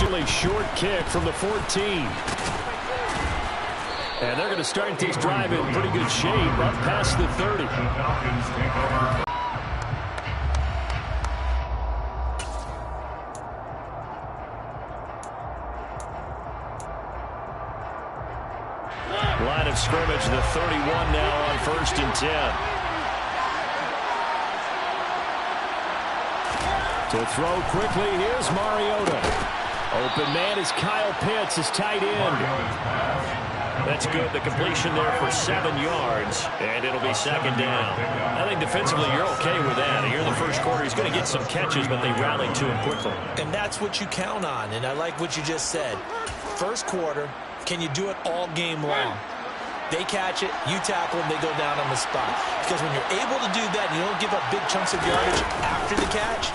Really short kick from the 14. And they're going to start this drive in pretty good shape up past the 30. Line of scrimmage, the 31 now on 1st and 10. To throw quickly, here's Mariota. Open man is Kyle Pitts, his tight end. That's good. The completion there for 7 yards, and it'll be 2nd down. I think defensively you're okay with that. Here in the first quarter, he's going to get some catches, but they rallied to him quickly. And that's what you count on, and I like what you just said. First quarter, can you do it all game long? They catch it, you tackle them, they go down on the spot. Because when you're able to do that and you don't give up big chunks of yardage after the catch,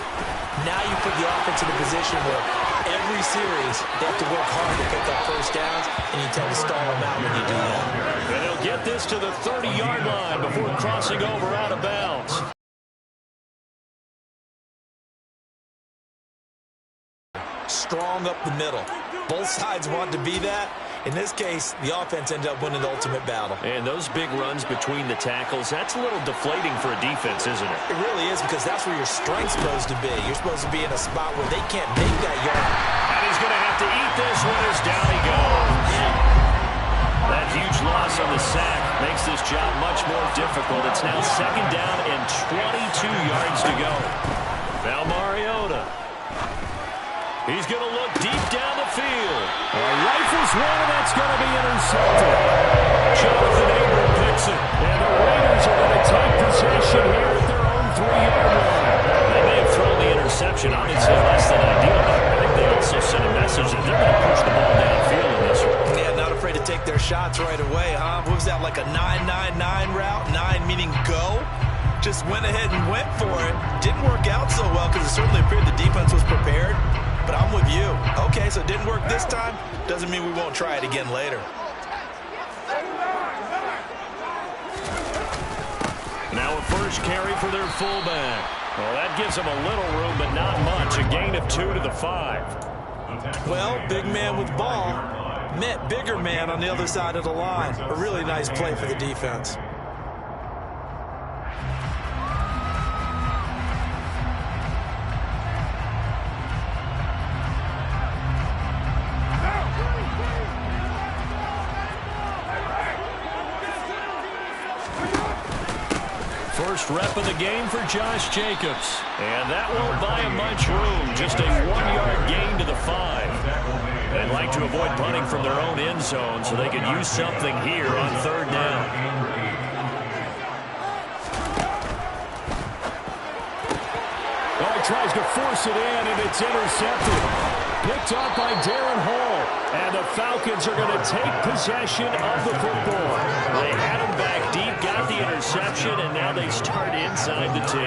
now you put the offense in a position where every series they have to work hard to pick up first downs, and you tend to stall them out when you do that. And he'll get this to the 30-yard line before crossing over out of bounds. Strong up the middle. Both sides want to be that. In this case, the offense ended up winning the ultimate battle. And those big runs between the tackles, that's a little deflating for a defense, isn't it? It really is, because that's where your strength's supposed to be. You're supposed to be in a spot where they can't make that yard. And he's going to have to eat this one as down he goes. That huge loss on the sack makes this job much more difficult. It's now 2nd down and 22 yards to go. Now Mariota. He's going to look deep down the field. Rifles one, and that's going to be intercepted. Jonathan Abram picks it, and the Raiders are going to take possession here at their own 3-yard line. They may have thrown the interception, obviously less than ideal, but I think they also sent a message that they're going to push the ball downfield in this one. Yeah, not afraid to take their shots right away, huh? What was that, like a 9-9-9 route? 9 meaning go? Just went ahead and went for it. Didn't work out so well because it certainly appeared the defense was prepared. But I'm with you. Okay, so it didn't work this time. Doesn't mean we won't try it again later. Now a first carry for their fullback. Well, that gives them a little room, but not much. A gain of 2 to the 5. Well, big man with ball met bigger man on the other side of the line. A really nice play for the defense. First rep of the game for Josh Jacobs. And that won't buy him much room. Just a 1-yard gain to the 5. They'd like to avoid punting from their own end zone so they could use something here on 3rd down. Oh, he tries to force it in, and it's intercepted. Picked off by Darren Hall. And the Falcons are going to take possession of the football. They had him back deep, got the interception, and now they start inside the 10.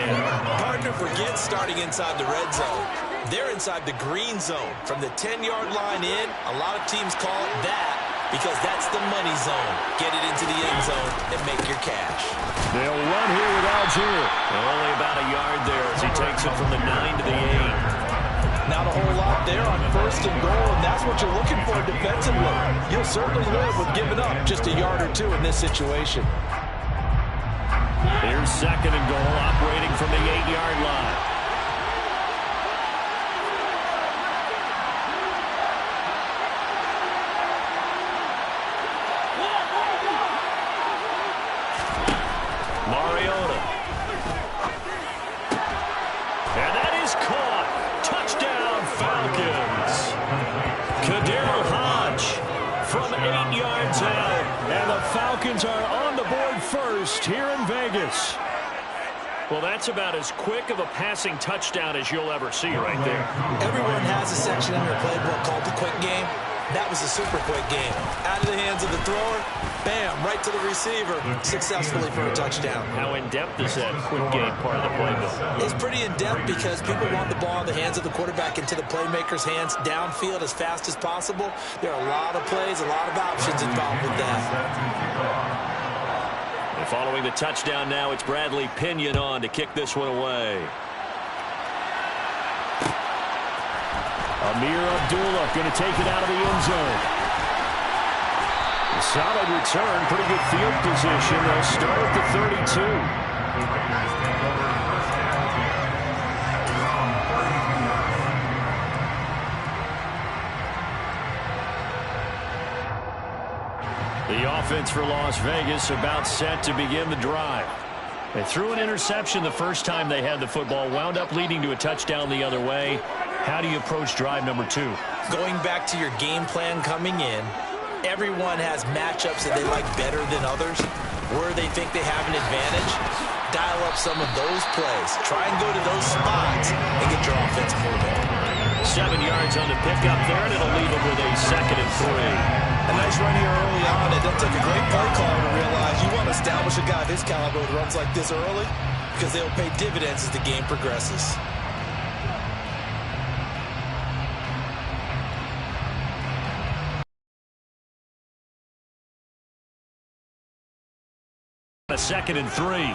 Hard to forget starting inside the red zone. They're inside the green zone. From the 10-yard line in, a lot of teams call it that because that's the money zone. Get it into the end zone and make your cash. They'll run here with Algier. Only about a yard there as he takes it from the 9 to the 8. Not a whole lot there on 1st and goal, and that's what you're looking for defensively. You'll certainly live with giving up just a yard or 2 in this situation. Here's 2nd and goal, operating from the 8-yard line. Mariota. And that is caught. Touchdown, Falcons. Kaderl Hodge from 8 yards out. And the Falcons are on the board first here in Vegas. Well, that's about as quick of a passing touchdown as you'll ever see right there. Everyone has a section in their playbook called the quick game. That was a super quick game. Out of the hands of the thrower, bam, right to the receiver, successfully for a touchdown. How in-depth is that quick game part of the playbook? It's pretty in-depth because people want the ball in the hands of the quarterback into the playmaker's hands downfield as fast as possible. There are a lot of plays, a lot of options involved with that. And following the touchdown now, it's Bradley Pinion on to kick this one away. Amir Abdullah going to take it out of the end zone. A solid return, pretty good field position. They'll start at the 32. The offense for Las Vegas about set to begin the drive. They threw an interception the first time they had the football, wound up leading to a touchdown the other way. How do you approach drive number 2? Going back to your game plan coming in, everyone has matchups that they like better than others, where they think they have an advantage. Dial up some of those plays. Try and go to those spots and get your offense moving. 7 yards on the pickup there, and it'll leave them with a 2nd and 3. A nice run here early on. It took a great play caller to realize you want to establish a guy of his caliber with runs like this early because they'll pay dividends as the game progresses. A 2nd and 3.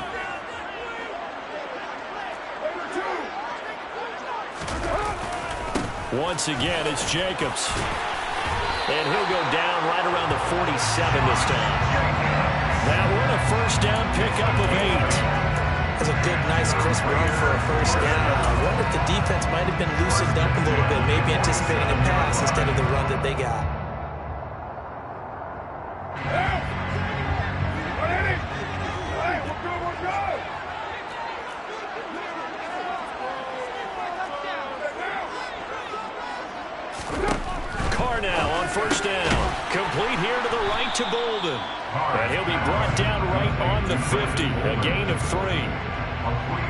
Once again, it's Jacobs. And he'll go down right around the 47 this time. Now we're in a first down pickup of 8. That's a good, nice, crisp run for a first down. I wonder if the defense might have been loosened up a little bit, maybe anticipating a pass instead of the run that they got. Now on first down. Complete here to the right to Bolden. And he'll be brought down right on the 50. A gain of 3.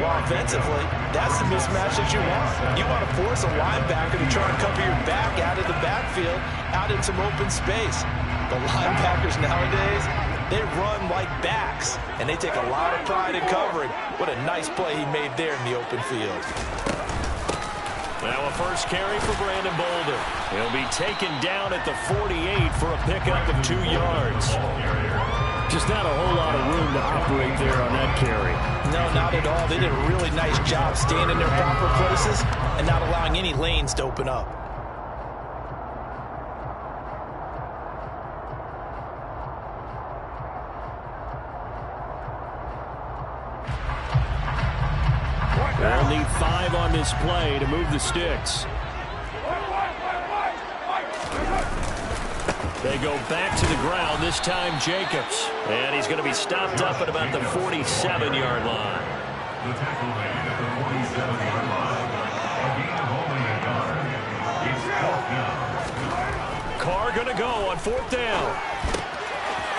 Well, offensively, that's the mismatch that you want. You want to force a linebacker to try and cover your back out of the backfield, out in some open space. The linebackers nowadays, they run like backs, and they take a lot of pride in covering. What a nice play he made there in the open field. Now a first carry for Brandon Bolden. He'll be taken down at the 48 for a pickup of 2 yards. Just not a whole lot of room to operate there on that carry. No, not at all. They did a really nice job staying in their proper places and not allowing any lanes to open up. They'll need 5 on this play to move the sticks. They go back to the ground, this time Jacobs. And he's going to be stopped up at about the 47-yard line. Carr going to go on 4th down.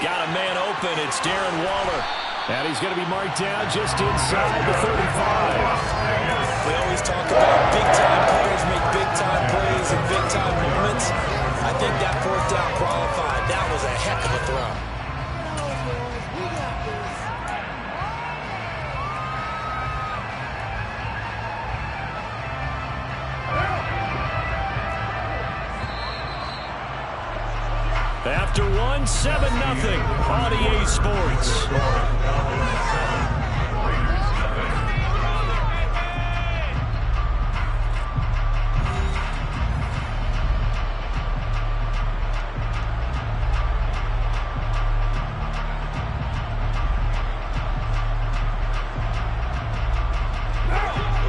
Got a man open, it's Darren Waller. And he's going to be marked down just inside the 35. We always talk about big-time players make big-time plays in big-time moments. I think that 4th down qualified. That was a heck of a throw. After 1, 7-0 on EA Sports.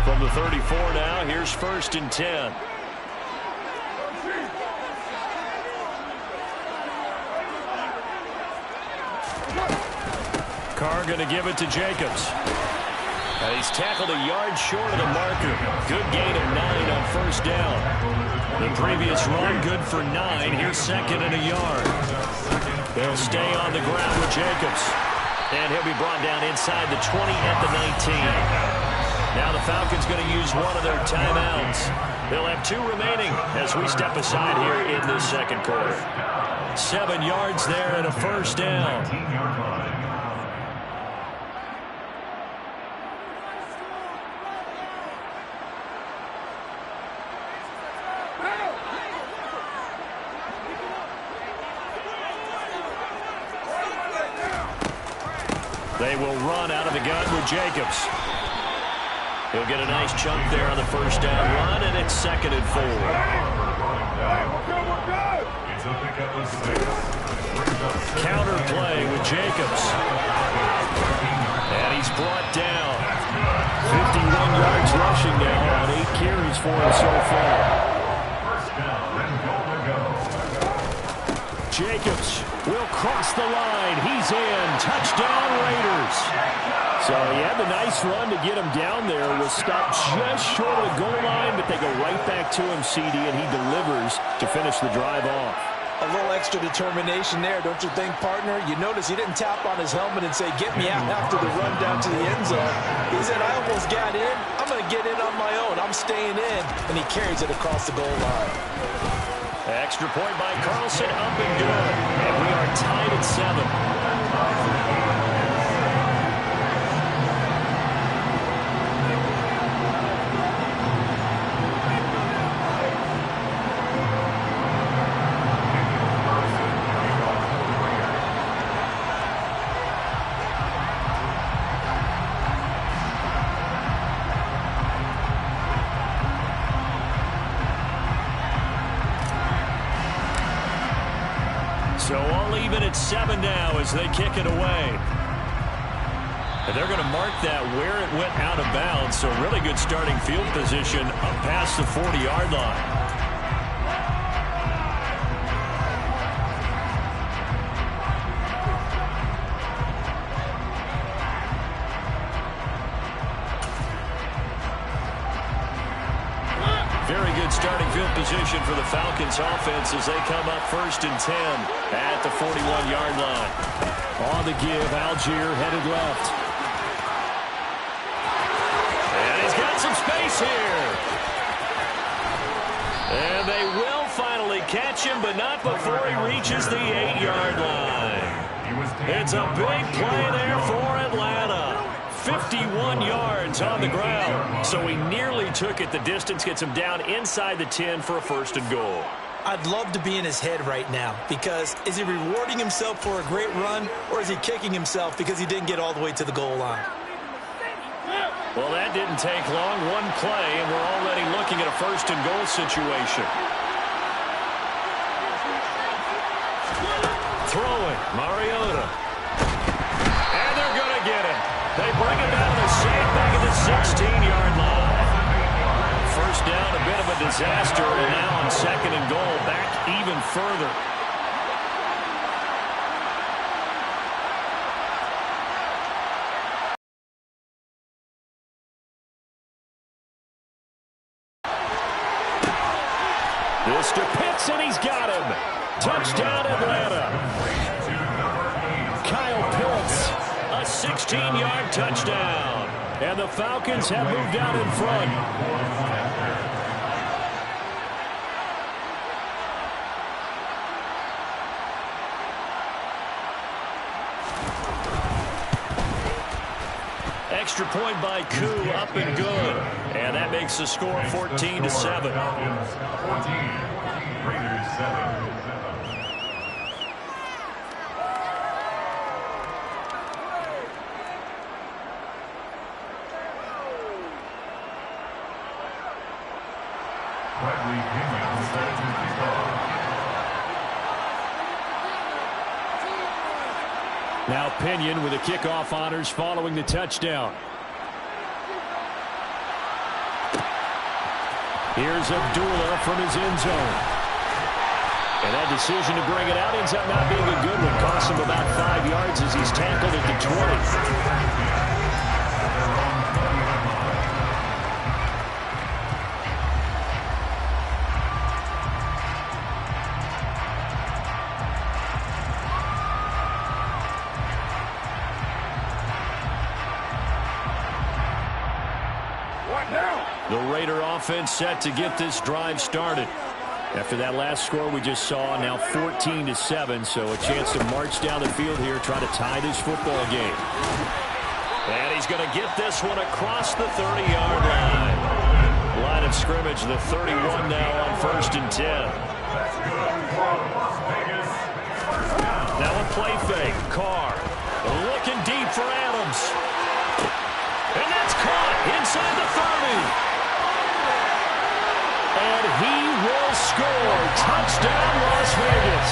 From the 34 now, here's 1st and 10. Carr going to give it to Jacobs. And he's tackled a yard short of the marker. Good gain of 9 on first down. The previous run good for 9. Here's 2nd and a yard. They'll stay on the ground with Jacobs. And he'll be brought down inside the 20 at the 19. Now the Falcons going to use one of their timeouts. They'll have 2 remaining as we step aside here in this 2nd quarter. 7 yards there and a first down. They will run out of the gun with Jacobs. He'll get a nice chunk there on the first down run, and it's 2nd and 4. yards for him so far. Jacobs will cross the line. He's in. Touchdown, Raiders. So he had the nice run to get him down there. Was stopped just short of the goal line, but they go right back to him, CD, and he delivers to finish the drive off. A little extra determination there, don't you think, partner? You notice he didn't tap on his helmet and say, get me out after the run down to the end zone. He said, I almost got in. I'm going to get in on my own. I'm staying in. And he carries it across the goal line. Extra point by Carlson, up and good. And we are tied at 7. So all even at 7 now as they kick it away. And they're going to mark that where it went out of bounds. So really good starting field position up past the 40-yard line. Very good starting field position for the Falcons offense as they come up 1st and 10 at the 41-yard line. On the give, Algier headed left. And he's got some space here. And they will finally catch him, but not before he reaches the 8-yard line. It's a big play there for Atlanta. 51 yards on the ground. So he nearly took it the distance, gets him down inside the 10 for a 1st and goal. I'd love to be in his head right now because is he rewarding himself for a great run or is he kicking himself because he didn't get all the way to the goal line? Well, that didn't take long. One play, and we're already looking at a 1st and goal situation. Throwing, Mariota. And they're going to get him. They bring him down to the sandbag at the 16-yard line. 1st down, a bit of a disaster, and now on 2nd and goal, back even further. This to Pitts, and he's got him. Touchdown, Atlanta. Kyle Pitts, a 16-yard touchdown. And the Falcons have moved out in front. Extra point by Koo, up and good. And that makes the score 14-7. Raiders 7. Now Pinion with the kickoff honors following the touchdown. Here's Abdullah from his end zone. And that decision to bring it out ends up not being a good one. Costs him about 5 yards as he's tackled at the 20. The Raider offense set to get this drive started. After that last score we just saw, now 14-7, so a chance to march down the field here, try to tie this football game. And he's going to get this one across the 30-yard line. Line of scrimmage, the 31 now on 1st and 10. Now a play fake. Carr looking deep for Adams. And that's caught inside the 30. And he will score. Touchdown, Las Vegas.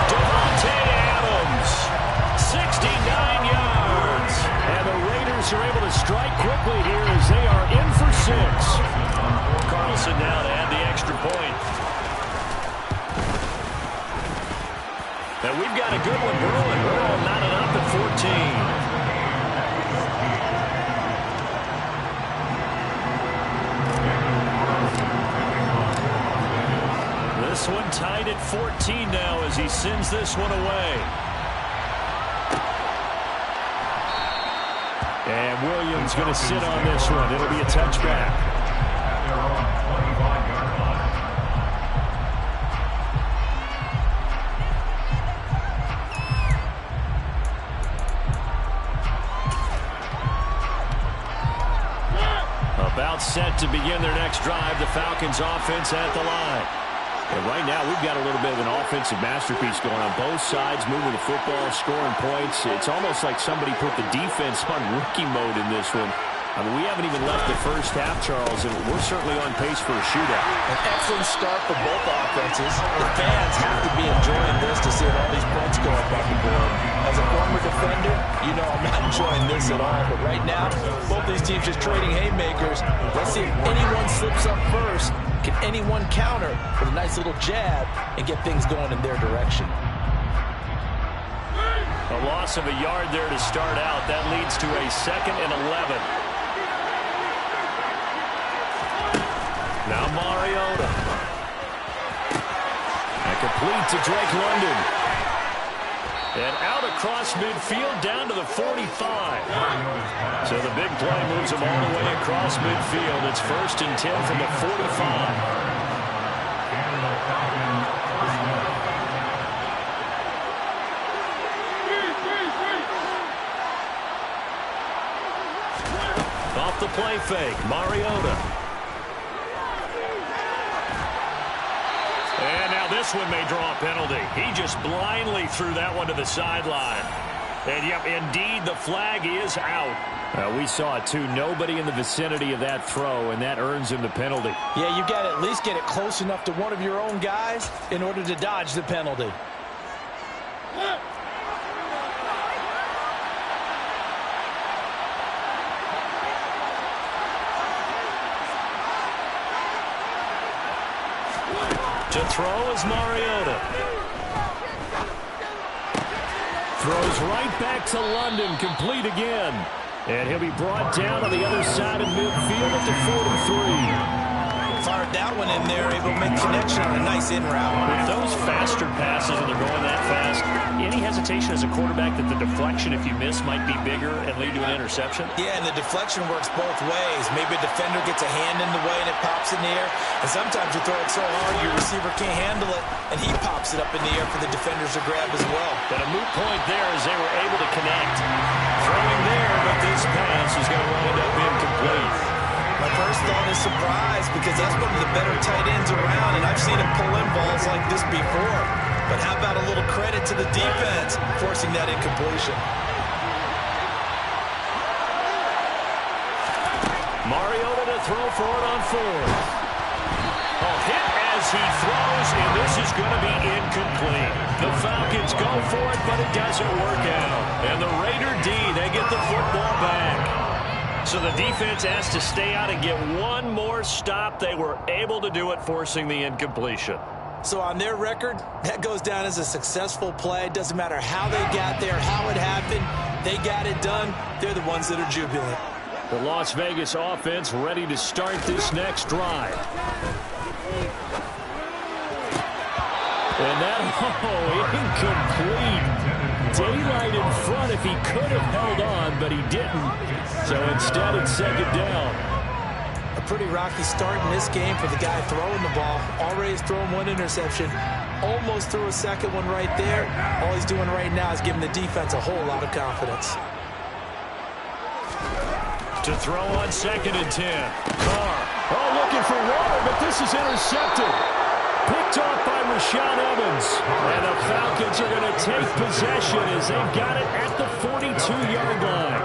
Devontae Adams, 69 yards. And the Raiders are able to strike quickly here as they are in for 6. Wilson now to add the extra point. And we've got a good one brewing. We're all knotted up at 14. This one tied at 14 now as he sends this one away. And Williams going to sit on this one. It'll be a touchback. About set to begin their next drive. The Falcons offense at the line. And right now, we've got a little bit of an offensive masterpiece going on. Both sides moving the football, scoring points. It's almost like somebody put the defense on rookie mode in this one. I mean, we haven't even left the first half, Charles, and we're certainly on pace for a shootout. An excellent start for both offenses. The fans have to be enjoying this to see all these points go up on the board. As a former defender, you know I'm not enjoying this at all. But right now, both these teams just trading haymakers. Let's see if anyone slips up first. Can anyone counter with a nice little jab and get things going in their direction? A loss of a yard there to start out. That leads to a 2nd and 11. Now Mariota. And complete to Drake London. And out across midfield down to the 45. So the big play moves him all the way across midfield. It's 1st and 10 from the 45. Off the play fake, Mariota. And now this one may draw a penalty. He just blindly threw that one to the sideline. And, yep, indeed, the flag is out. We saw it, too. Nobody in the vicinity of that throw, and that earns him the penalty. Yeah, you got to at least get it close enough to one of your own guys in order to dodge the penalty. To throw is Mariota. Throws right back to London, complete again. And he'll be brought down on the other side of midfield at the 43. Fired that one in there, able to make connection on a nice in route. With those faster passes and they're going that fast, any hesitation as a quarterback that the deflection, if you miss, might be bigger and lead to an interception? Yeah, and the deflection works both ways. Maybe a defender gets a hand in the way and it pops in the air. And sometimes you throw it so hard your receiver can't handle it, and he pops it up in the air for the defenders to grab as well. But a moot point there as they were able to connect. Throwing there, but this pass is going to wind up incomplete. My first thought is surprise, because that's one of the better tight ends around, and I've seen him pull in balls like this before. But how about a little credit to the defense forcing that incompletion? Mariota to throw for it on 4th. A hit as he throws, and this is going to be incomplete. The Falcons go for it, but it doesn't work out. And the Raider D, they get the football back. So the defense has to stay out and get one more stop. They were able to do it, forcing the incompletion. So on their record, that goes down as a successful play. It doesn't matter how they got there, how it happened. They got it done. They're the ones that are jubilant. The Las Vegas offense ready to start this next drive. And that, incomplete. Daylight in front if he could have held on, but he didn't. So instead, it's 2nd down. A pretty rocky start in this game for the guy throwing the ball. Already has thrown one interception. Almost threw a second one right there. All he's doing right now is giving the defense a whole lot of confidence. To throw on 2nd and 10. Carr. Oh, looking for water, but this is intercepted. Picked off by Rashaan Evans. And the Falcons are going to take possession as they've got it at the 42-yard line.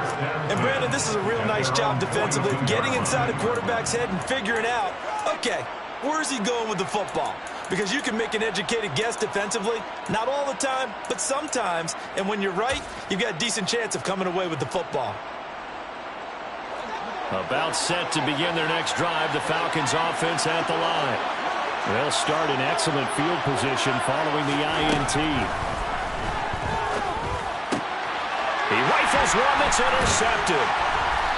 And, Brandon, this is a real nice job defensively, getting inside a quarterback's head and figuring out, okay, where's he going with the football? Because you can make an educated guess defensively. Not all the time, but sometimes. And when you're right, you've got a decent chance of coming away with the football. About set to begin their next drive, the Falcons offense at the line. They'll start in excellent field position following the INT. He rifles one that's intercepted.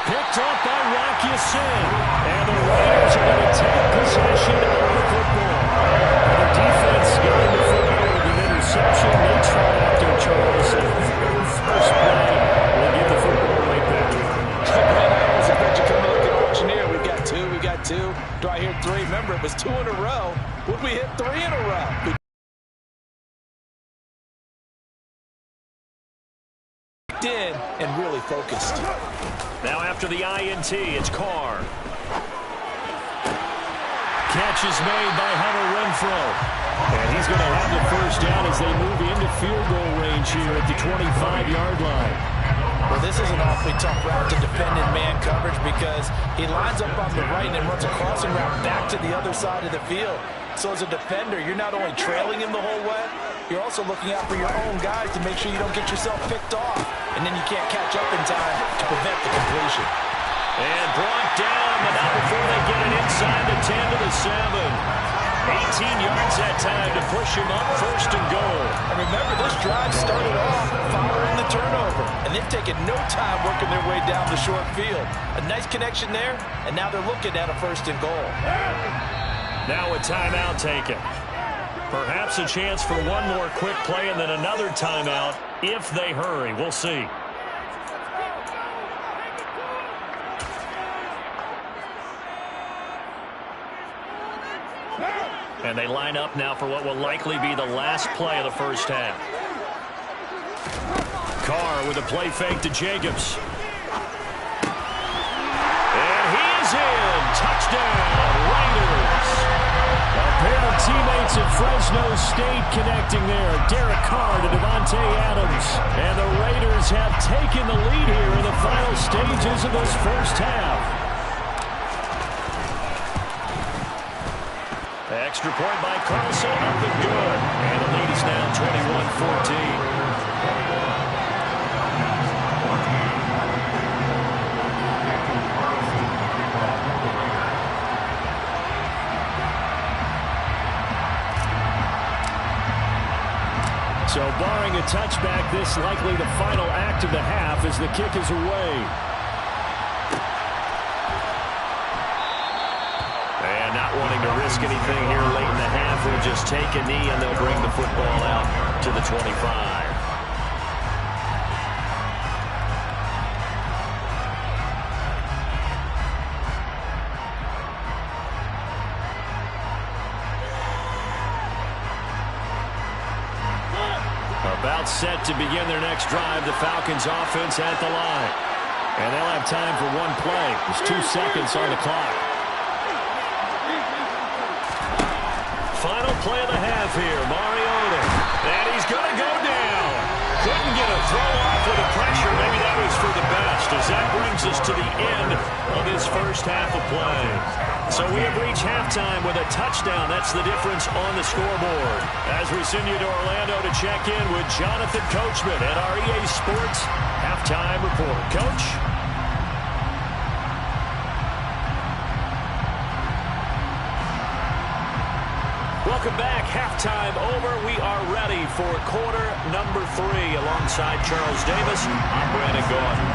Picked up by Rocky Sin. And the Raiders are going to take possession of the football. The defense got the football with an interception. They try after Charles. And first play will give the football right back. I was about to come look at auctioneer. We got two. Do I hear three? Remember, it was 2 in a row. Would we hit 3 in a row? In and really focused. Now after the INT, it's Carr. Catch is made by Hunter Renfrow. And he's going to have the first down as they move into field goal range here at the 25-yard line. Well, this is an awfully tough route to defend in man coverage because he lines up on the right and then runs a crossing route back to the other side of the field. So as a defender, you're not only trailing him the whole way, you're also looking out for your own guys to make sure you don't get yourself picked off. And then you can't catch up in time to prevent the completion. And brought down, but not before they get it inside the 10 to the 7. 18 yards that time to push him up, first and goal. And remember, this drive started off following the turnover. And they've taken no time working their way down the short field. A nice connection there, and now they're looking at a first and goal. Now a timeout taken. Perhaps a chance for one more quick play and then another timeout if they hurry. We'll see. And they line up now for what will likely be the last play of the first half. Carr with a play fake to Jacobs. And he is in. Touchdown, Raiders. A pair of teammates at Fresno State connecting there. Derek Carr to Devontae Adams. And the Raiders have taken the lead here in the final stages of this first half. Extra point by Carlson, up and good. And the lead is now 21-14. So barring a touchback, this likely the final act of the half as the kick is away. And not wanting to risk anything here late in the half, they'll just take a knee and they'll bring the football out to the 25. About set to begin their next drive, the Falcons offense at the line. And they'll have time for one play. There's 2 seconds on the clock. Final play of the half here, Mariota. And he's going to go down. Couldn't get a throw off with the pressure. Maybe that was for the best, as that brings us to the end of this first half of play. So we have reached halftime with a touchdown. That's the difference on the scoreboard. As we send you to Orlando to check in with Jonathan Coachman at our EA Sports Halftime Report. Coach? Welcome back. Halftime over. We are ready for quarter number 3 alongside Charles Davis. I'm Brandon Gaudin.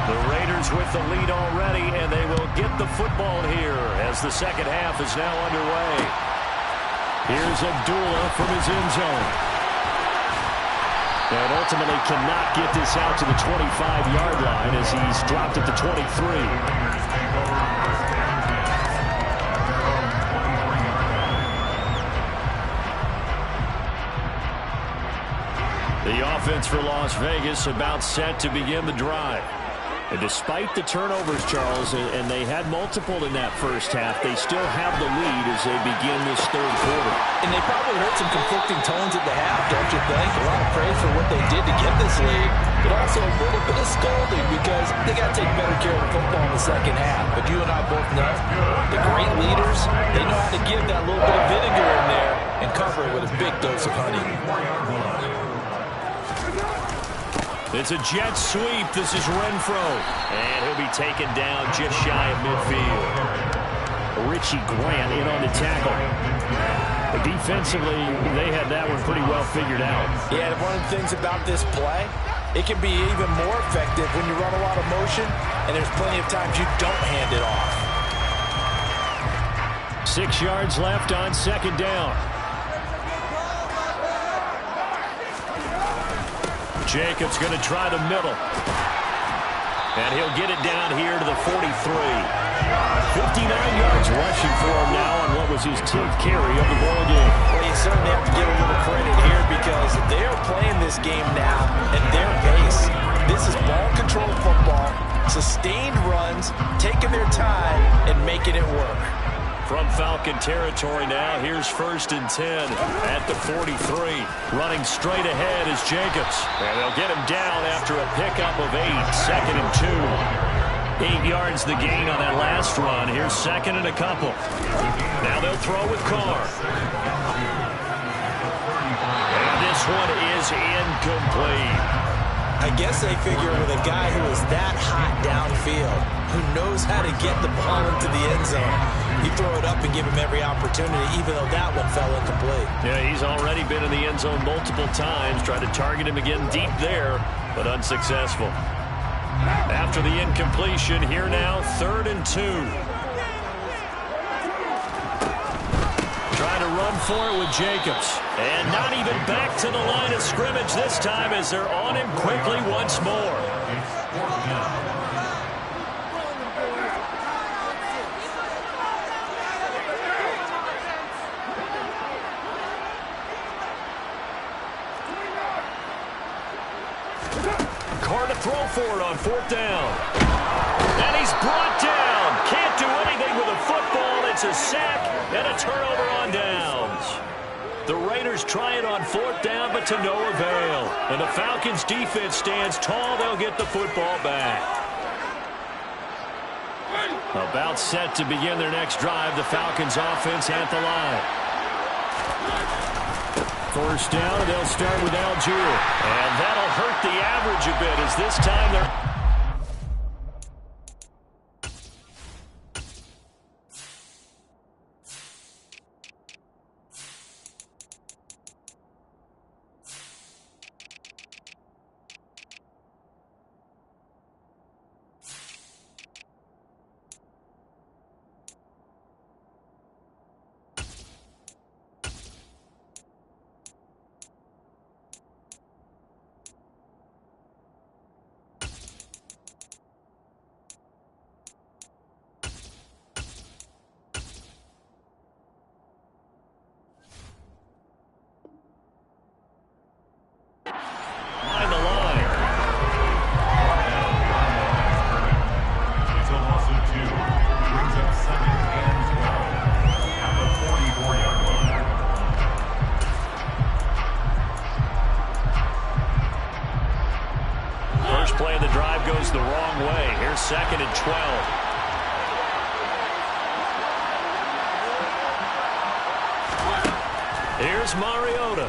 The Raiders with the lead already, and they will get the football here as the second half is now underway. Here's Abdullah from his end zone. And ultimately cannot get this out to the 25-yard line as he's dropped at the 23. The offense for Las Vegas about set to begin the drive. And despite the turnovers, Charles, and they had multiple in that first half, they still have the lead as they begin this third quarter. And they probably heard some conflicting tones at the half, don't you think? A lot of praise for what they did to get this lead, but also a little bit of scolding because they got to take better care of the football in the second half. But you and I both know the great leaders, they know how to give that little bit of vinegar in there and cover it with a big dose of honey. It's a jet sweep. This is Renfro. And he'll be taken down just shy of midfield. Richie Grant in on the tackle. But defensively, they had that one pretty well figured out. Yeah, one of the things about this play, it can be even more effective when you run a lot of motion, and there's plenty of times you don't hand it off. 6 yards left on second down. Jacobs going to try the middle. And he'll get it down here to the 43. 59 yards rushing for him now on what was his 10th carry of the ball game. Well, you certainly have to give a little credit here because they're playing this game now at their pace. This is ball control football, sustained runs, taking their time, and making it work. From Falcon territory now, here's 1st and 10 at the 43. Running straight ahead is Jacobs. And they'll get him down after a pickup of 8, 2nd and 2. 8 yards the gain on that last run. Here's 2nd and a couple. Now they'll throw with Carr. And this one is incomplete. I guess they figure with a guy who is that hot downfield, who knows how to get the ball into the end zone, you throw it up and give him every opportunity, even though that one fell incomplete. Yeah, he's already been in the end zone multiple times, tried to target him again deep there, but unsuccessful. After the incompletion, here now, 3rd and 2. Trying to run for it with Jacobs. And not even back to the line of scrimmage this time as they're on him quickly once more. Carr to throw for it on 4th down. And he's brought down. Can't do anything with a football. It's a sack and a turnover on downs. The Raiders try it on 4th down, but to no avail. And the Falcons' defense stands tall. They'll get the football back. About set to begin their next drive. The Falcons' offense at the line. 1st down, and they'll start with Algier. And that'll hurt the average a bit as this time they're... Play of the drive goes the wrong way. Here's 2nd and 12. Here's Mariota.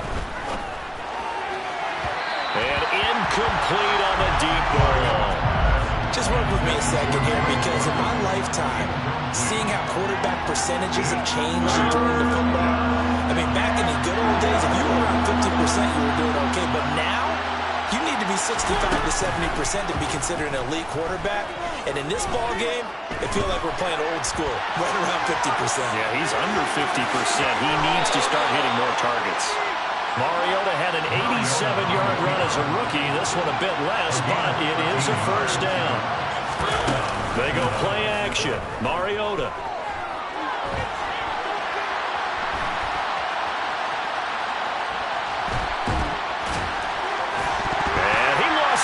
And incomplete on the deep ball. Just work with me a second here because in my lifetime, seeing how quarterback percentages have changed in throwing the football, I mean, back in the good old days, if you were around 50%, you were doing okay. But now, you need to be 65 to 70% to be considered an elite quarterback. And in this ball game, it feels like we're playing old school, right around 50%. Yeah, he's under 50%. He needs to start hitting more targets. Mariota had an 87-yard run as a rookie. This one a bit less, but it is a 1st down. They go play action. Mariota.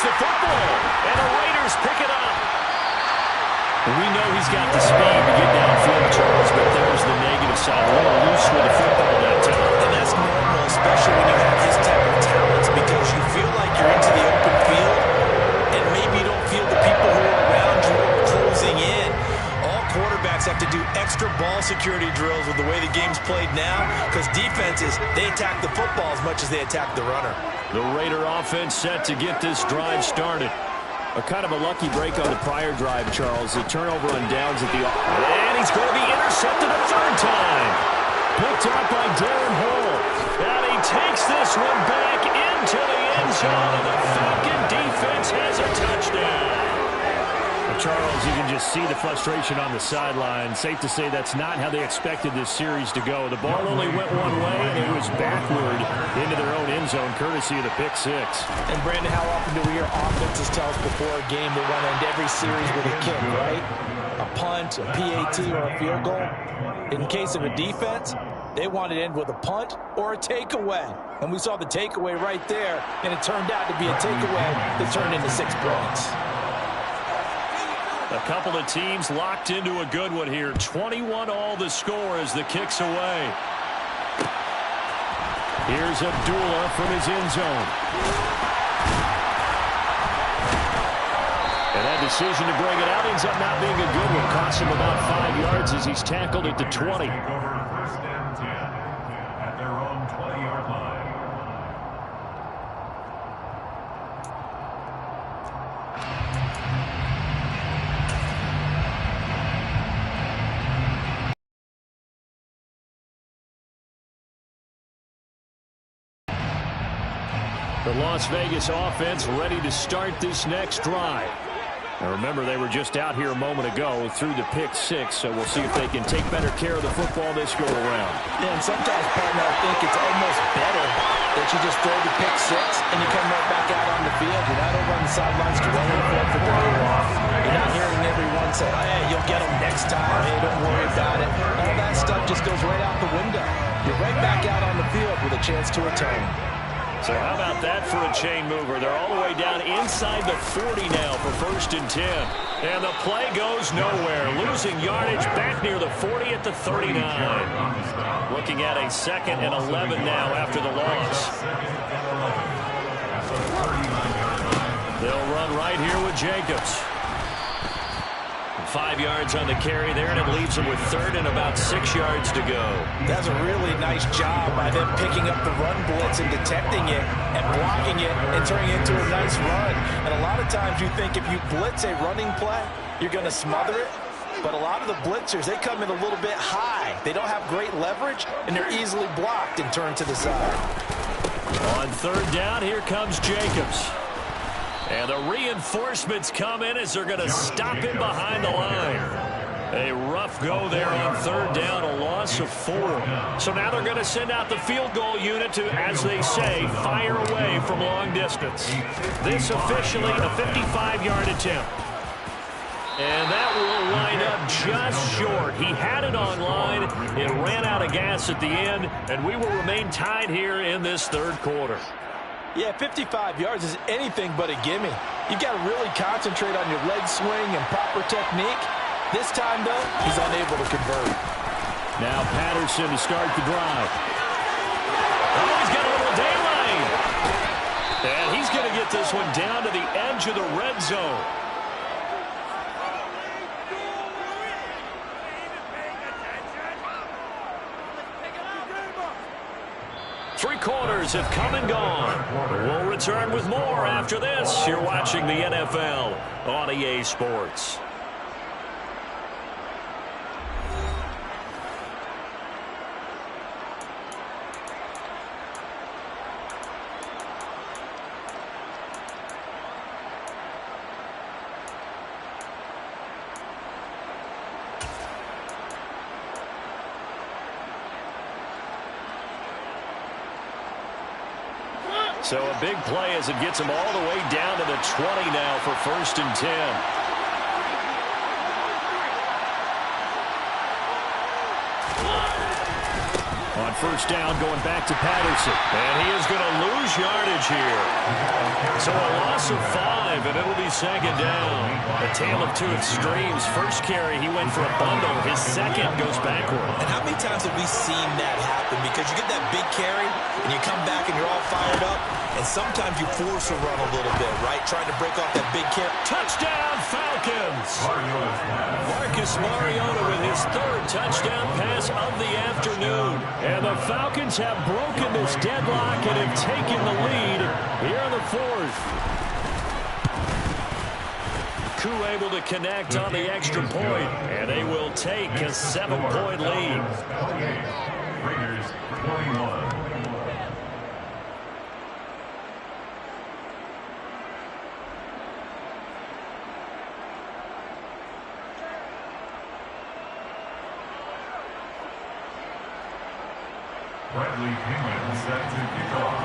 The football, and the Raiders pick it up. We know he's got the speed to get downfield, Charles, but there's the negative side. A little loose with the football that time. And that's normal, especially when you have his type of talents, because you feel like you're into the open field, and maybe you don't feel the people who are around you are closing in. All quarterbacks have to do extra ball security drills with the way the game's played now, because defenses, they attack the football as much as they attack the runner. The Raider offense set to get this drive started. A kind of a lucky break on the prior drive, Charles. The turnover on downs at the... And he's going to be intercepted a third time. Picked up by Darren Hall. And he takes this one back into the end zone. And the Falcon defense has a touchdown. Charles, you can just see the frustration on the sideline. Safe to say that's not how they expected this series to go. The ball only went one way, and it was backward into their own end zone, courtesy of the pick six. And, Brandon, how often do we hear offenses tell us before a game they want to end every series with a kick, right? A punt, a PAT, or a field goal. In case of a defense, they want to end with a punt or a takeaway. And we saw the takeaway right there, and it turned out to be a takeaway that turned into 6 points. A couple of teams locked into a good one here. 21-all the score as the kick's away. Here's Abdullah from his end zone. And that decision to bring it out ends up not being a good one. Costs him about 5 yards as he's tackled at the 20. The Las Vegas offense ready to start this next drive. Now remember, they were just out here a moment ago through the pick six, so we'll see if they can take better care of the football this go around. Yeah, and sometimes, partner, I think it's almost better that you just throw the pick six and you come right back out on the field. You're not over on the sidelines dwelling for the day off. You're not hearing everyone say, hey, you'll get them next time. Hey, don't worry about it. All that stuff just goes right out the window. You're right back out on the field with a chance to atone. So how about that for a chain mover? They're all the way down inside the 40 now for 1st and 10. And the play goes nowhere. Losing yardage back near the 40 at the 39. Looking at a 2nd and 11 now after the loss. They'll run right here with Jacobs. 5 yards on the carry there, and it leaves them with 3rd and about 6 yards to go. That's a really nice job by them picking up the run blitz and detecting it and blocking it and turning it into a nice run. And a lot of times you think if you blitz a running play, you're going to smother it. But a lot of the blitzers, they come in a little bit high. They don't have great leverage, and they're easily blocked and turned to the side. On 3rd down, here comes Jacobs. And the reinforcements come in as they're going to stop him behind the line. A rough go there on 3rd down, a loss of 4. So now they're going to send out the field goal unit to, as they say, fire away from long distance. This officially a 55-yard attempt. And that will line up just short. He had it on line. It ran out of gas at the end, and we will remain tied here in this 3rd quarter. Yeah, 55 yards is anything but a gimme. You've got to really concentrate on your leg swing and proper technique. This time, though, he's unable to convert. Now Patterson to start the drive. Oh, he's got a little daylight. And he's going to get this one down to the edge of the red zone. Three quarters have come and gone. We'll return with more after this. You're watching the NFL on EA Sports. So a big play as it gets him all the way down to the 20 now for 1st and 10. On 1st down, going back to Patterson. And he is going to lose yardage here. So a loss of 5, and it'll be 2nd down. A tale of two extremes. First carry, he went for a bundle. His 2nd goes backward. And how many times have we seen that happen? Because you get that big carry, and you come back and you're all fired up, and sometimes you force a run a little bit, right? Trying to break off that big carry. Touchdown, Falcons! Marcus Mariota with his 3rd touchdown pass of the afternoon. And the the Falcons have broken this deadlock and have taken the lead here in the fourth. Koo able to connect on the extra point, and they will take a 7-point lead. Raiders 21. Bradley Penguin set to kick off.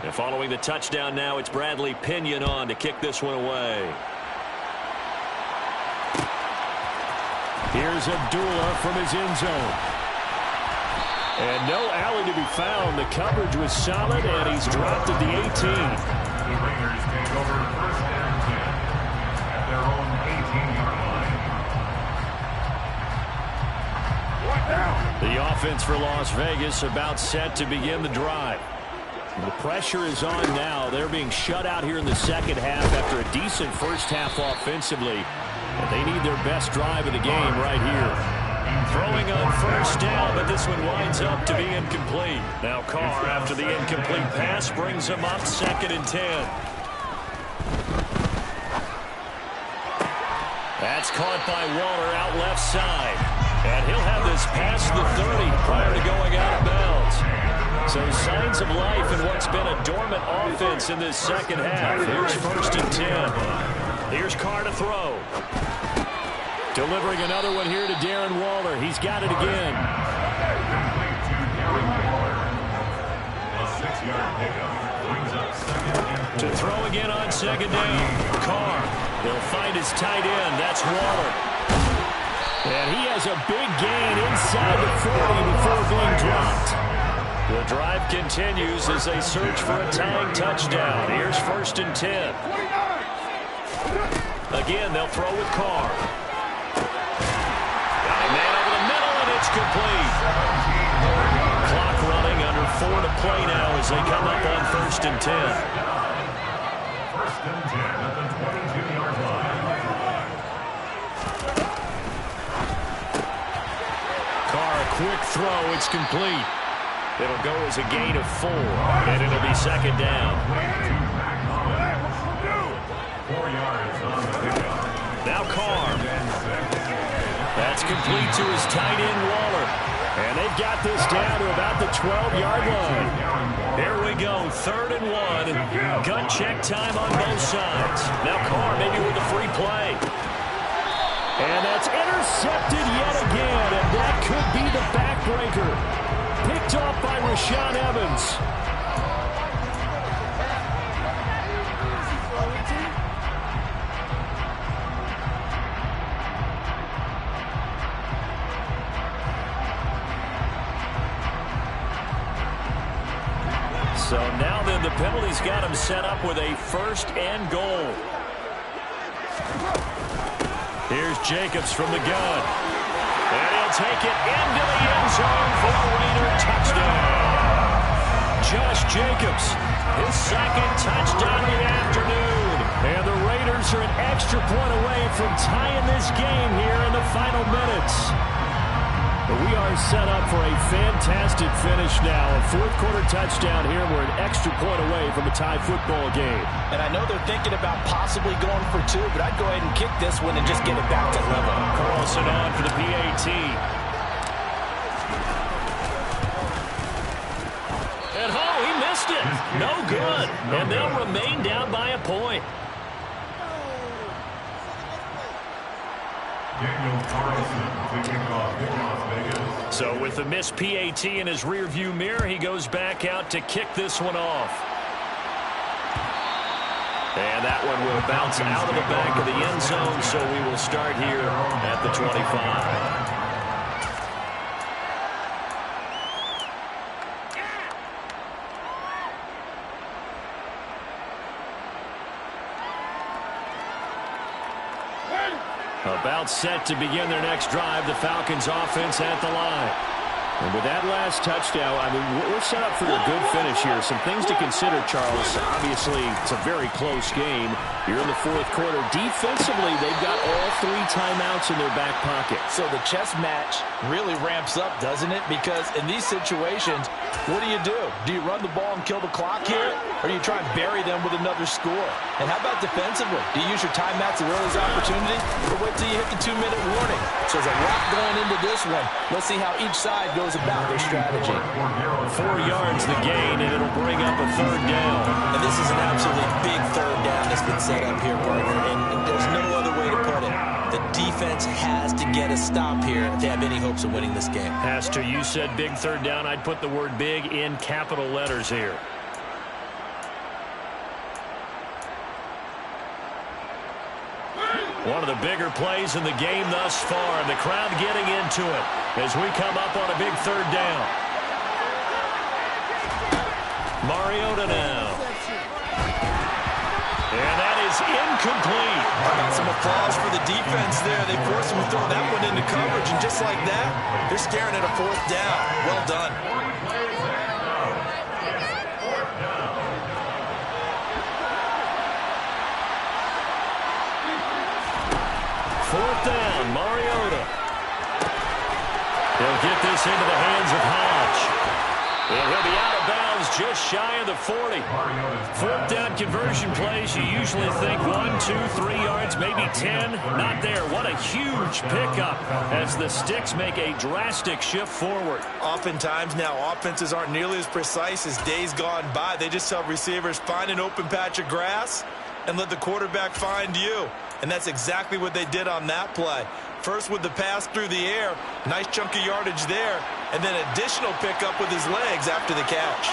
And following the touchdown now, it's Bradley Pinion on to kick this one away. Here's Abdullah from his end zone. And no alley to be found. The coverage was solid, and he's dropped at the 18. The Raiders take over first and 10 at their own 18-yard line. The offense for Las Vegas about set to begin the drive. The pressure is on now. They're being shut out here in the second half after a decent first half offensively. And they need their best drive of the game right here. Throwing on first down, but this one winds up to be incomplete. Now Carr, after the incomplete pass, brings him up 2nd and 10. That's caught by Waller out left side. And he'll have this past the 30 prior to going out of bounds. So signs of life in what's been a dormant offense in this second half. Here's 1st and 10. Here's Carr to throw. Delivering another one here to Darren Waller. He's got it again. To throw again on 2nd down. Carr. He'll find his tight end. That's Waller. And he has a big gain inside the 40 before being dropped. The drive continues as they search for a tying touchdown. Here's 1st and 10. Again, they'll throw with Carr. Got a man over the middle, and it's complete. Clock running, under 4 to play now as they come up on 1st and 10. 1st and 10 at the 22-yard line. Carr, a quick throw. It's complete. It'll go as a gain of 4, and it'll be 2nd down. 4 yards on the pickup. Now Carr. That's complete to his tight end, Waller. And they've got this down to about the 12-yard line. Here we go, 3rd and 1. Gun check time on both sides. Now Carr maybe with a free play. And that's intercepted yet again, and that could be the backbreaker. Picked off by Rashaan Evans. So now then, the penalty's got him set up with a 1st and goal. Here's Jacobs from the gun. And he'll take it into the end zone for a Raider touchdown. Josh Jacobs, his 2nd touchdown of the afternoon. And the Raiders are an extra point away from tying this game here in the final minutes. But we are set up for a fantastic finish now. A 4th-quarter touchdown here. We're an extra point away from a tie football game. And I know they're thinking about possibly going for 2, but I'd go ahead and kick this one and just get it back to level. Carlson on for the PAT. And he missed it. No good. And they'll remain down by a point. So with the missed PAT in his rearview mirror, he goes back out to kick this one off. And that one will bounce out of the back of the end zone, so we will start here at the 25. About set to begin their next drive. The Falcons offense at the line. And with that last touchdown, I mean, we're set up for a good finish here. Some things to consider, Charles. Obviously, it's a very close game. You're in the fourth quarter. Defensively, they've got all 3 timeouts in their back pocket. So the chess match really ramps up, doesn't it? Because in these situations, what do? Do you run the ball and kill the clock here? Or do you try and bury them with another score? And how about defensively? Do you use your timeouts at earliest opportunity? Or wait till you hit the 2-minute warning? So there's a lot going into this one. Let's see how each side goes about their strategy. 4 yards the gain, and it'll bring up a 3rd down. And this is an absolutely big 3rd down that's been set up here, partner. And there's no other way to put it. The defense has to get a stop here if they have any hopes of winning this game. Has to. You said big 3rd down. I'd put the word big in capital letters here. One of the bigger plays in the game thus far, and the crowd getting into it as we come up on a big 3rd down. Mariota now. And that is incomplete. How about some applause for the defense there? They forced him to throw that one into coverage, and just like that, they're staring at a 4th down. Well done. Fourth down, Mariota. He'll get this into the hands of Hodge. And he'll be out of bounds just shy of the 40. 4th down conversion plays, you usually think 1, 2, 3 yards, maybe 10. Not there. What a huge pickup as the sticks make a drastic shift forward. Oftentimes now, offenses aren't nearly as precise as days gone by. They just tell receivers, find an open patch of grass and let the quarterback find you. And that's exactly what they did on that play. First with the pass through the air, nice chunk of yardage there, and then additional pickup with his legs after the catch.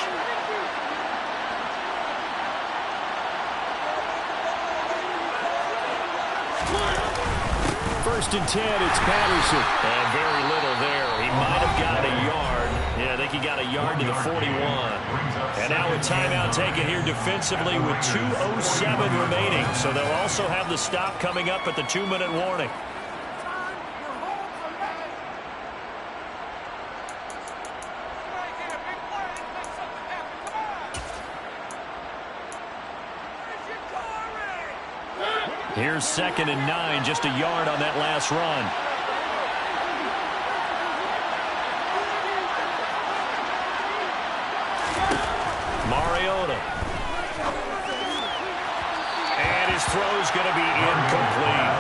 First and 10, it's Patterson. And very little there. He might have got a yard. Yeah, I think he got a yard to the 41. And now a timeout taken here defensively with 2:07 remaining. So they'll also have the stop coming up at the 2-minute warning. Here's 2nd and 9, just a yard on that last run. Mariota. And his throw's going to be incomplete.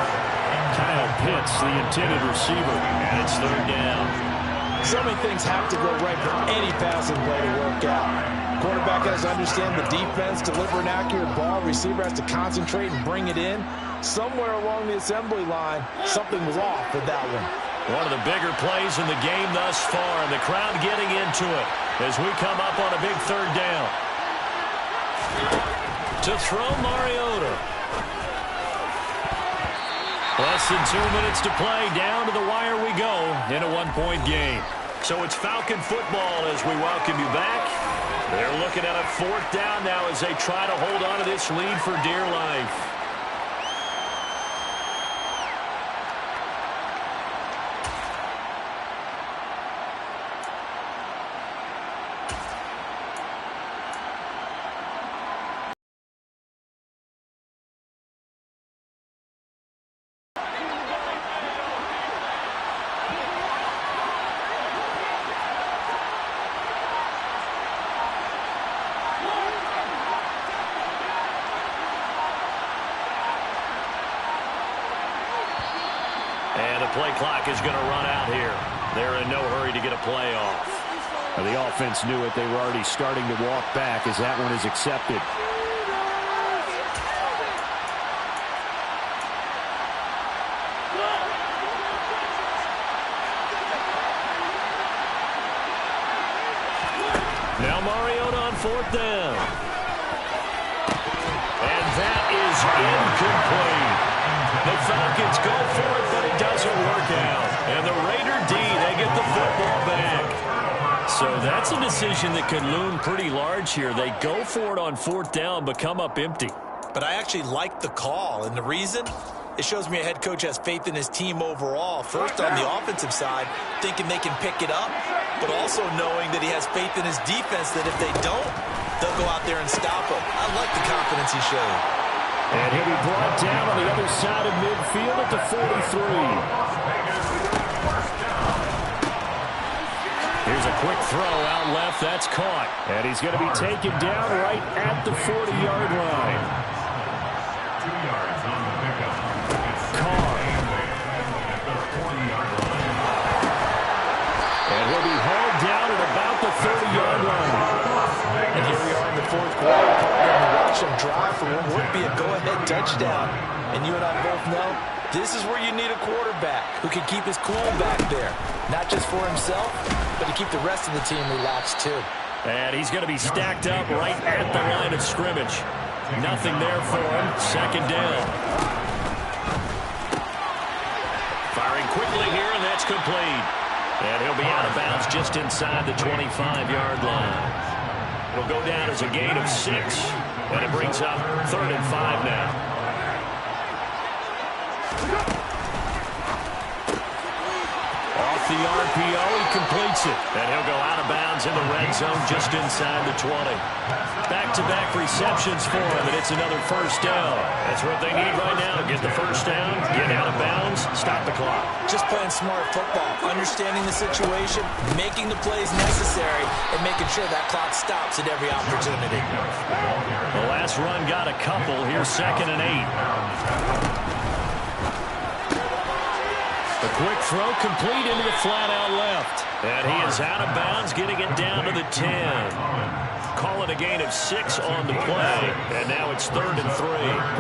Kyle Pitts, the intended receiver, and it's 3rd down. So many things have to go right for any passing play to work out. Quarterback has to understand the defense, deliver an accurate ball. Receiver has to concentrate and bring it in. Somewhere along the assembly line, something was off with that one. One of the bigger plays in the game thus far, and the crowd getting into it as we come up on a big 3rd down. To throw, Mariota. Less than 2 minutes to play. Down to the wire we go in a 1-point game. So it's Falcon football as we welcome you back. They're looking at a 4th down now as they try to hold on to this lead for dear life. And the play clock is going to run out here. They're in no hurry to get a play off. Well, the offense knew it. They were already starting to walk back as that one is accepted. Now Mariota on 4th down. And that is incomplete. The Falcons go for it, but it doesn't work out. And the Raider D, they get the football back. So that's a decision that could loom pretty large here. They go for it on 4th down, but come up empty. But I actually like the call, and the reason? It shows me a head coach has faith in his team overall. First on the offensive side, thinking they can pick it up. but also knowing that he has faith in his defense that if they don't, they'll go out there and stop him. I like the confidence he showed. And he'll be brought down on the other side of midfield at the 43. Here's a quick throw out left. That's caught. And he's going to be taken down right at the 40-yard line. 2 yards on the pickup. Carr. And he'll be hauled down at about the 30-yard line. And here we are in the fourth quarter. And watch him drive for what would be a go-ahead touchdown. And you and I both know this is where you need a quarterback who can keep his cool back there. Not just for himself, but to keep the rest of the team relaxed too. And he's going to be stacked up right at the line of scrimmage. Nothing there for him. Second down. Firing quickly here, and that's complete. And he'll be out of bounds just inside the 25-yard line. It'll go down as a gain of 6, and it brings up 3rd and 5 now. Off the RPO, he completes it. And he'll go out of bounds in the red zone just inside the 20. Back-to-back receptions for him, and it's another first down. That's what they need right now. Get the first down, get out of bounds, stop the clock. Just playing smart football, understanding the situation, making the plays necessary, and making sure that clock stops at every opportunity. The last run got a couple. Here's 2nd and 8. The quick throw complete into the flat out left. And he is out of bounds, getting it down to the 10. Call it a gain of 6 on the play. And now it's 3rd and 3.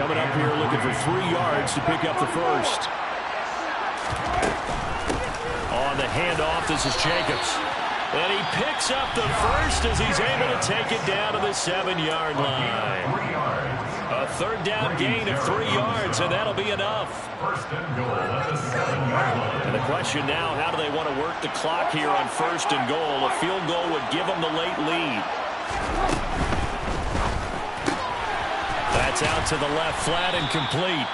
Coming up here looking for 3 yards to pick up the first. On the handoff, this is Jacobs. And he picks up the first as he's able to take it down to the 7-yard line. A 3rd down gain of 3 yards, and that'll be enough. First and goal at the 7-yard line. And the question now, how do they want to work the clock here on 1st and goal? A field goal would give them the late lead. That's out to the left, flat and complete.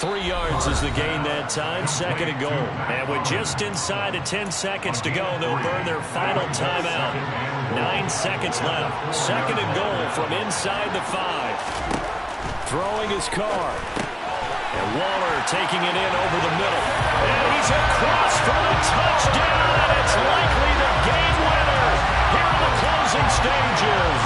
3 yards is the gain that time, 2nd and goal. And with just inside of 10 seconds to go, they'll burn their final timeout. 9 seconds left. 2nd and goal from inside the 5. Throwing his Carr. And Waller taking it in over the middle. And he's across for the touchdown, and it's likely the game winner here in the closing stages.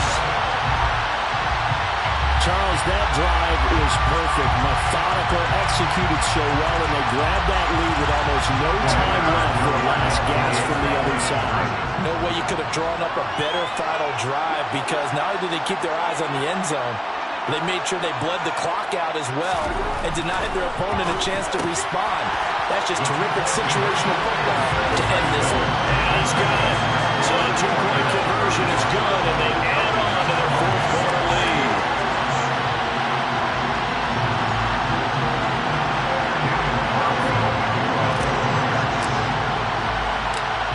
Charles, that drive is perfect. Methodical, executed so well, and they grabbed that lead with almost no time left for the last gasp from the other side. No way you could have drawn up a better final drive, because not only did they keep their eyes on the end zone, they made sure they bled the clock out as well and denied their opponent a chance to respond. That's just terrific situational football to end this one. And he's got it. So a 2-point conversion is good, and they add on to their 4th quarter lead.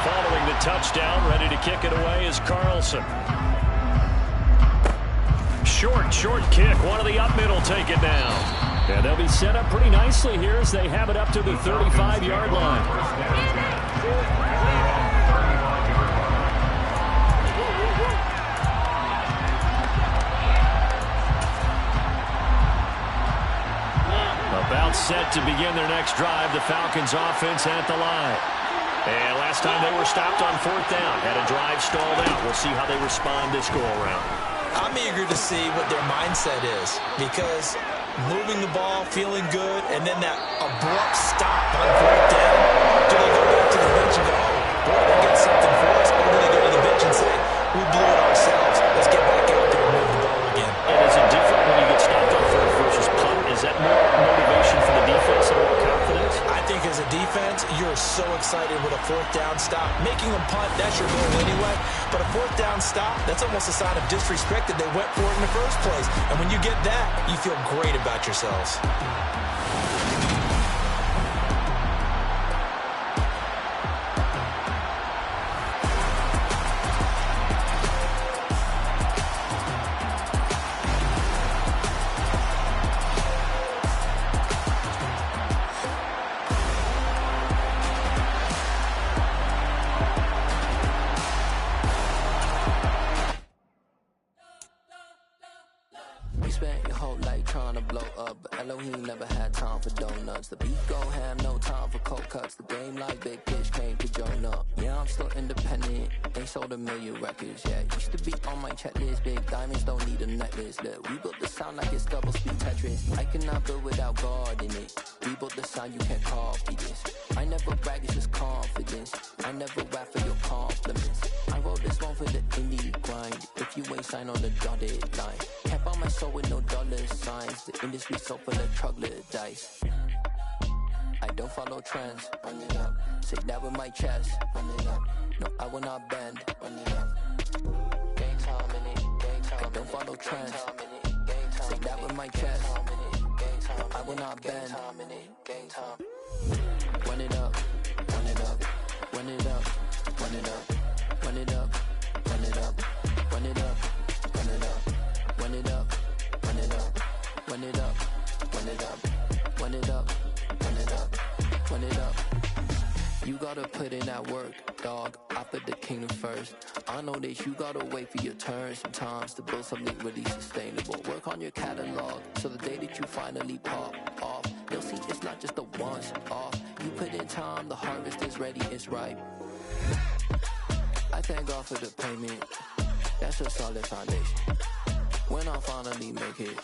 Following the touchdown, ready to kick it away is Carlson. Short kick. One of the up middle take it down. And they'll be set up pretty nicely here as they have it up to the 35-yard line. About set to begin their next drive. The Falcons offense at the line. And last time they were stopped on 4th down. Had a drive stalled out. We'll see how they respond this go-around. I'm eager to see what their mindset is, because moving the ball, feeling good, and then that abrupt stop on 4th down, do they go back to the bench and go, oh, boy, they get something for us, or do they go to the bench and say, we blew it ourselves, let's get back out there and move the ball again? And is it different when you get stopped on 4th versus punt? Is that more motivation for the defense and more confidence? I think as a defense, you're so excited with a 4th down stop. Making them punt, that's your goal anyway. But a 4th down stop, that's almost a sign of disrespect that they went for it in the first place. And when you get that, you feel great about yourselves. spent your whole life trying to blow up, but Elohim never had time for donuts. The beat go ham, no time for cold cuts. The game like Big Pitch came to join up. Yeah, I'm still independent, ain't sold a million records yet. Used to be on my checklist, big diamonds don't need a necklace. Look, we built the sound like it's double speed Tetris. I cannot build without God in it. We built the sound, you can't copy this. I never brag, it's just confidence. I never rap for your compliments. I wrote this one for the indie grind. If you ain't signed on the dotted line, can't buy my soul with no dollar signs. The industry so full of troglodytes. I don't follow trends. Run it up. Say that with my chest. Run it up. No, I will not bend. Run it up. Gang time in it. Gang time. I don't follow trends. Say that with my chest. No, I will not bend. Gang time. Run it up. Run it up. Run it up. Run it up. Run it up. Run it up. Run it up. Run it up. Run it up. Run it up. Run it up. Run it up. Run it up. Run it up. Run it up. You gotta put in that work, dog. I put the kingdom first. I know that you gotta wait for your turn sometimes to build something really sustainable. Work on your catalog, so the day that you finally pop off, you'll see it's not just a once off. You put in time, the harvest is ready, it's ripe. I thank God for the payment. That's a solid foundation. When I finally make it,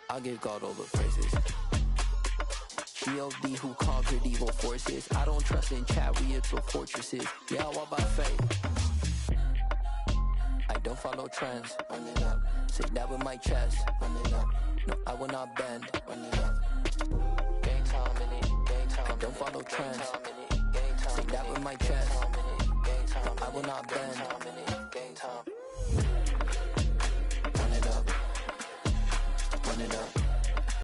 I give God all the praises. G.O.D. who conquered evil forces. I don't trust in chariots or fortresses. Yeah, I walk by faith. I don't follow trends. Run it up. Say that with my chest. Run it up. No, I will not bend. Run it up. Gang time in it. Gang time. I don't follow trends. Say that with my chest. No, I will not bend. Gang time. Run it up. Run it up.